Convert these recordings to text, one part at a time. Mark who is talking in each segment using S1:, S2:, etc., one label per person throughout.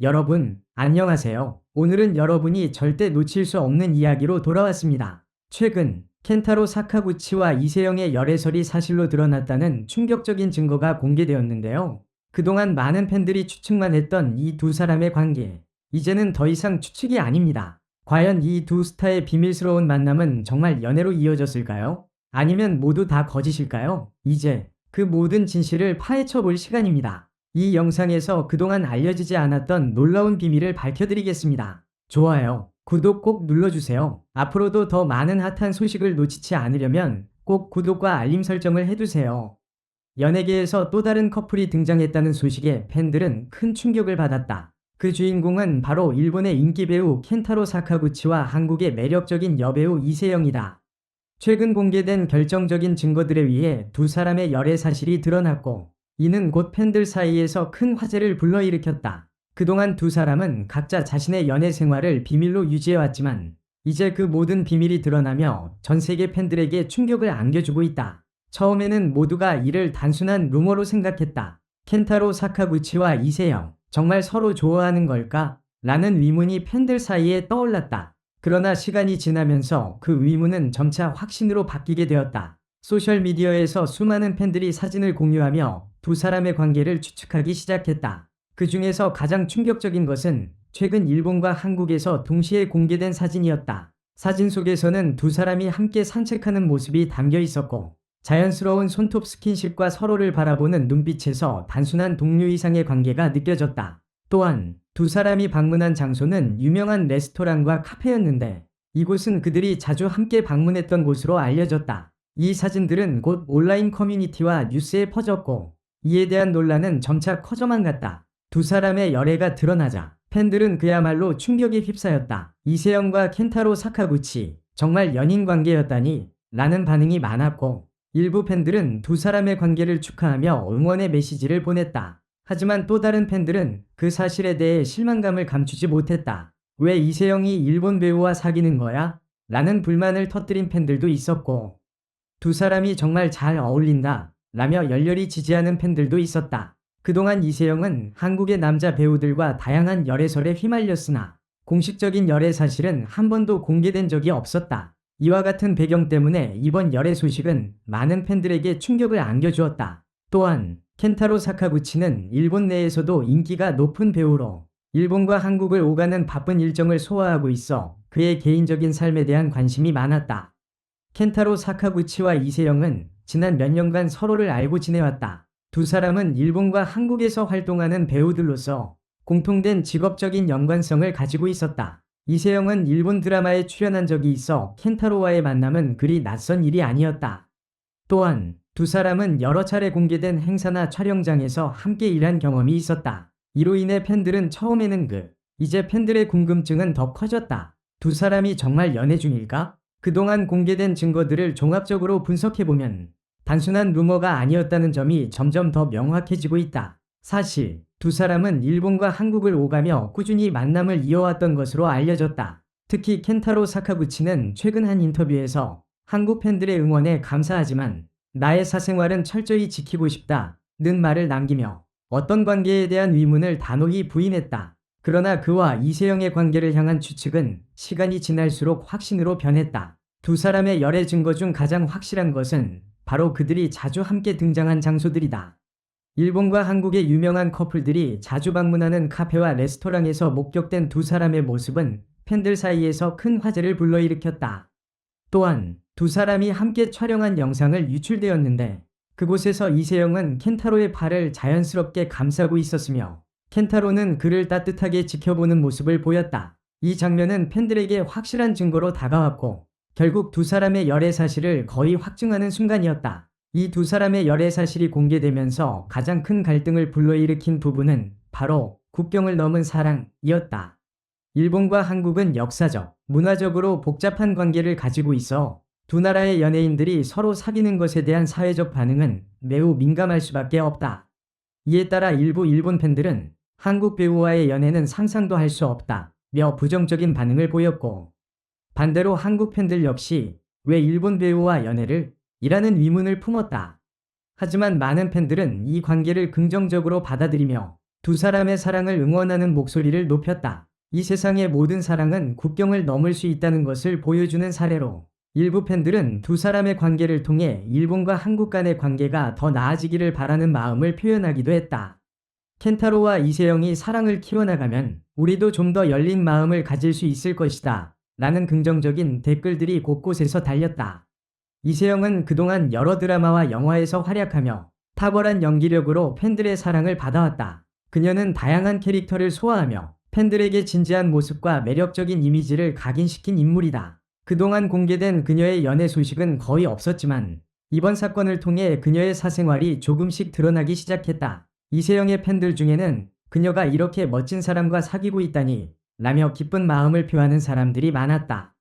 S1: 여러분, 안녕하세요. 오늘은 여러분이 절대 놓칠 수 없는 이야기로 돌아왔습니다. 최근 켄타로 사카구치와 이세영의 열애설이 사실로 드러났다는 충격적인 증거가 공개되었는데요. 그동안 많은 팬들이 추측만 했던 이 두 사람의 관계, 이제는 더 이상 추측이 아닙니다. 과연 이 두 스타의 비밀스러운 만남은 정말 연애로 이어졌을까요? 아니면 모두 다 거짓일까요? 이제 그 모든 진실을 파헤쳐 볼 시간입니다. 이 영상에서 그동안 알려지지 않았던 놀라운 비밀을 밝혀드리겠습니다. 좋아요, 구독 꼭 눌러주세요. 앞으로도 더 많은 핫한 소식을 놓치지 않으려면 꼭 구독과 알림 설정을 해두세요. 연예계에서 또 다른 커플이 등장했다는 소식에 팬들은 큰 충격을 받았다. 그 주인공은 바로 일본의 인기 배우 켄타로 사카구치와 한국의 매력적인 여배우 이세영이다. 최근 공개된 결정적인 증거들에 의해 두 사람의 열애 사실이 드러났고, 이는 곧 팬들 사이에서 큰 화제를 불러일으켰다. 그동안 두 사람은 각자 자신의 연애 생활을 비밀로 유지해왔지만, 이제 그 모든 비밀이 드러나며 전 세계 팬들에게 충격을 안겨주고 있다. 처음에는 모두가 이를 단순한 루머로 생각했다. 켄타로 사카구치와 이세영, 정말 서로 좋아하는 걸까? 라는 의문이 팬들 사이에 떠올랐다. 그러나 시간이 지나면서 그 의문은 점차 확신으로 바뀌게 되었다. 소셜미디어에서 수많은 팬들이 사진을 공유하며 두 사람의 관계를 추측하기 시작했다. 그 중에서 가장 충격적인 것은 최근 일본과 한국에서 동시에 공개된 사진이었다. 사진 속에서는 두 사람이 함께 산책하는 모습이 담겨 있었고, 자연스러운 손톱 스킨십과 서로를 바라보는 눈빛에서 단순한 동료 이상의 관계가 느껴졌다. 또한 두 사람이 방문한 장소는 유명한 레스토랑과 카페였는데, 이곳은 그들이 자주 함께 방문했던 곳으로 알려졌다. 이 사진들은 곧 온라인 커뮤니티와 뉴스에 퍼졌고, 이에 대한 논란은 점차 커져만 갔다. 두 사람의 열애가 드러나자 팬들은 그야말로 충격에 휩싸였다. 이세영과 켄타로 사카구치, 정말 연인 관계였다니? 라는 반응이 많았고, 일부 팬들은 두 사람의 관계를 축하하며 응원의 메시지를 보냈다. 하지만 또 다른 팬들은 그 사실에 대해 실망감을 감추지 못했다. 왜 이세영이 일본 배우와 사귀는 거야? 라는 불만을 터뜨린 팬들도 있었고, 두 사람이 정말 잘 어울린다 라며 열렬히 지지하는 팬들도 있었다. 그동안 이세영은 한국의 남자 배우들과 다양한 열애설에 휘말렸으나 공식적인 열애 사실은 한 번도 공개된 적이 없었다. 이와 같은 배경 때문에 이번 열애 소식은 많은 팬들에게 충격을 안겨주었다. 또한 켄타로 사카구치는 일본 내에서도 인기가 높은 배우로 일본과 한국을 오가는 바쁜 일정을 소화하고 있어 그의 개인적인 삶에 대한 관심이 많았다. 켄타로 사카구치와 이세영은 지난 몇 년간 서로를 알고 지내왔다. 두 사람은 일본과 한국에서 활동하는 배우들로서 공통된 직업적인 연관성을 가지고 있었다. 이세영은 일본 드라마에 출연한 적이 있어 켄타로와의 만남은 그리 낯선 일이 아니었다. 또한 두 사람은 여러 차례 공개된 행사나 촬영장에서 함께 일한 경험이 있었다. 이로 인해 팬들은 처음에는 이제 팬들의 궁금증은 더 커졌다. 두 사람이 정말 연애 중일까? 그동안 공개된 증거들을 종합적으로 분석해보면 단순한 루머가 아니었다는 점이 점점 더 명확해지고 있다. 사실 두 사람은 일본과 한국을 오가며 꾸준히 만남을 이어왔던 것으로 알려졌다. 특히 켄타로 사카구치는 최근 한 인터뷰에서 한국 팬들의 응원에 감사하지만 나의 사생활은 철저히 지키고 싶다는 말을 남기며 어떤 관계에 대한 의문을 단호히 부인했다. 그러나 그와 이세영의 관계를 향한 추측은 시간이 지날수록 확신으로 변했다. 두 사람의 열애 증거 중 가장 확실한 것은 바로 그들이 자주 함께 등장한 장소들이다. 일본과 한국의 유명한 커플들이 자주 방문하는 카페와 레스토랑에서 목격된 두 사람의 모습은 팬들 사이에서 큰 화제를 불러일으켰다. 또한 두 사람이 함께 촬영한 영상을 유출되었는데, 그곳에서 이세영은 켄타로의 팔을 자연스럽게 감싸고 있었으며 켄타로는 그를 따뜻하게 지켜보는 모습을 보였다. 이 장면은 팬들에게 확실한 증거로 다가왔고, 결국 두 사람의 열애 사실을 거의 확증하는 순간이었다. 이 두 사람의 열애 사실이 공개되면서 가장 큰 갈등을 불러일으킨 부분은 바로 국경을 넘은 사랑이었다. 일본과 한국은 역사적, 문화적으로 복잡한 관계를 가지고 있어 두 나라의 연예인들이 서로 사귀는 것에 대한 사회적 반응은 매우 민감할 수밖에 없다. 이에 따라 일부 일본 팬들은 한국 배우와의 연애는 상상도 할 수 없다며 부정적인 반응을 보였고, 반대로 한국 팬들 역시 왜 일본 배우와 연애를? 이라는 의문을 품었다. 하지만 많은 팬들은 이 관계를 긍정적으로 받아들이며 두 사람의 사랑을 응원하는 목소리를 높였다. 이 세상의 모든 사랑은 국경을 넘을 수 있다는 것을 보여주는 사례로 일부 팬들은 두 사람의 관계를 통해 일본과 한국 간의 관계가 더 나아지기를 바라는 마음을 표현하기도 했다. 켄타로와 이세영이 사랑을 키워나가면 우리도 좀 더 열린 마음을 가질 수 있을 것이다. 라는 긍정적인 댓글들이 곳곳에서 달렸다. 이세영은 그동안 여러 드라마와 영화에서 활약하며 탁월한 연기력으로 팬들의 사랑을 받아왔다. 그녀는 다양한 캐릭터를 소화하며 팬들에게 진지한 모습과 매력적인 이미지를 각인시킨 인물이다. 그동안 공개된 그녀의 연애 소식은 거의 없었지만 이번 사건을 통해 그녀의 사생활이 조금씩 드러나기 시작했다. 이세영의 팬들 중에는 그녀가 이렇게 멋진 사람과 사귀고 있다니 라며 기쁜 마음을 표하는 사람들이 많았다.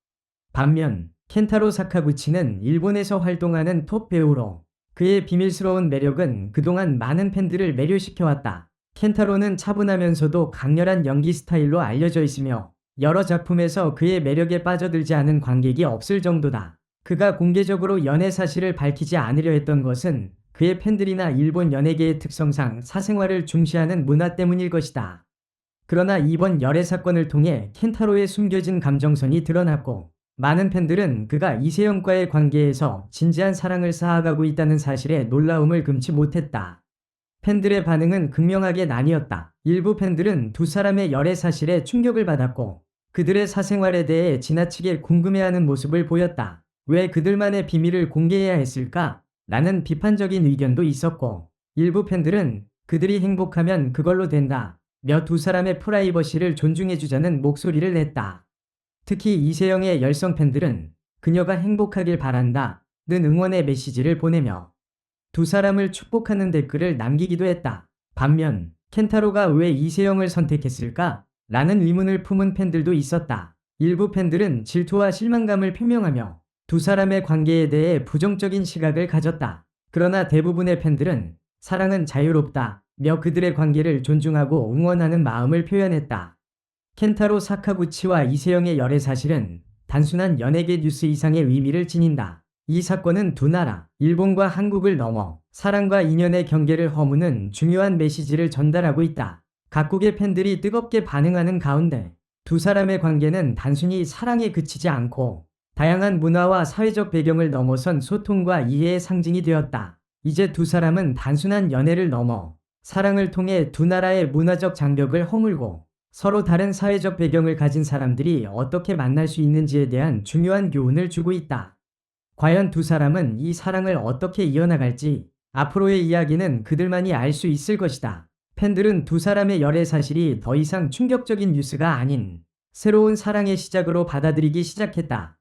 S1: 반면 켄타로 사카구치는 일본에서 활동하는 톱 배우로 그의 비밀스러운 매력은 그동안 많은 팬들을 매료시켜왔다. 켄타로는 차분하면서도 강렬한 연기 스타일로 알려져 있으며 여러 작품에서 그의 매력에 빠져들지 않은 관객이 없을 정도다. 그가 공개적으로 연애 사실을 밝히지 않으려 했던 것은 그의 팬들이나 일본 연예계의 특성상 사생활을 중시하는 문화 때문일 것이다. 그러나 이번 열애 사건을 통해 켄타로의 숨겨진 감정선이 드러났고 많은 팬들은 그가 이세영과의 관계에서 진지한 사랑을 쌓아가고 있다는 사실에 놀라움을 금치 못했다. 팬들의 반응은 극명하게 나뉘었다. 일부 팬들은 두 사람의 열애 사실에 충격을 받았고 그들의 사생활에 대해 지나치게 궁금해하는 모습을 보였다. 왜 그들만의 비밀을 공개해야 했을까? 라는 비판적인 의견도 있었고 일부 팬들은 그들이 행복하면 그걸로 된다. 며 두 사람의 프라이버시를 존중해주자는 목소리를 냈다. 특히 이세영의 열성 팬들은 그녀가 행복하길 바란다 는 응원의 메시지를 보내며 두 사람을 축복하는 댓글을 남기기도 했다. 반면 켄타로가 왜 이세영을 선택했을까? 라는 의문을 품은 팬들도 있었다. 일부 팬들은 질투와 실망감을 표명하며 두 사람의 관계에 대해 부정적인 시각을 가졌다. 그러나 대부분의 팬들은 사랑은 자유롭다 며 그들의 관계를 존중하고 응원하는 마음을 표현했다. 켄타로 사카구치와 이세영의 열애 사실은 단순한 연예계 뉴스 이상의 의미를 지닌다. 이 사건은 두 나라, 일본과 한국을 넘어 사랑과 인연의 경계를 허무는 중요한 메시지를 전달하고 있다. 각국의 팬들이 뜨겁게 반응하는 가운데 두 사람의 관계는 단순히 사랑에 그치지 않고 다양한 문화와 사회적 배경을 넘어선 소통과 이해의 상징이 되었다. 이제 두 사람은 단순한 연애를 넘어 사랑을 통해 두 나라의 문화적 장벽을 허물고 서로 다른 사회적 배경을 가진 사람들이 어떻게 만날 수 있는지에 대한 중요한 교훈을 주고 있다. 과연 두 사람은 이 사랑을 어떻게 이어나갈지 앞으로의 이야기는 그들만이 알 수 있을 것이다. 팬들은 두 사람의 열애 사실이 더 이상 충격적인 뉴스가 아닌 새로운 사랑의 시작으로 받아들이기 시작했다.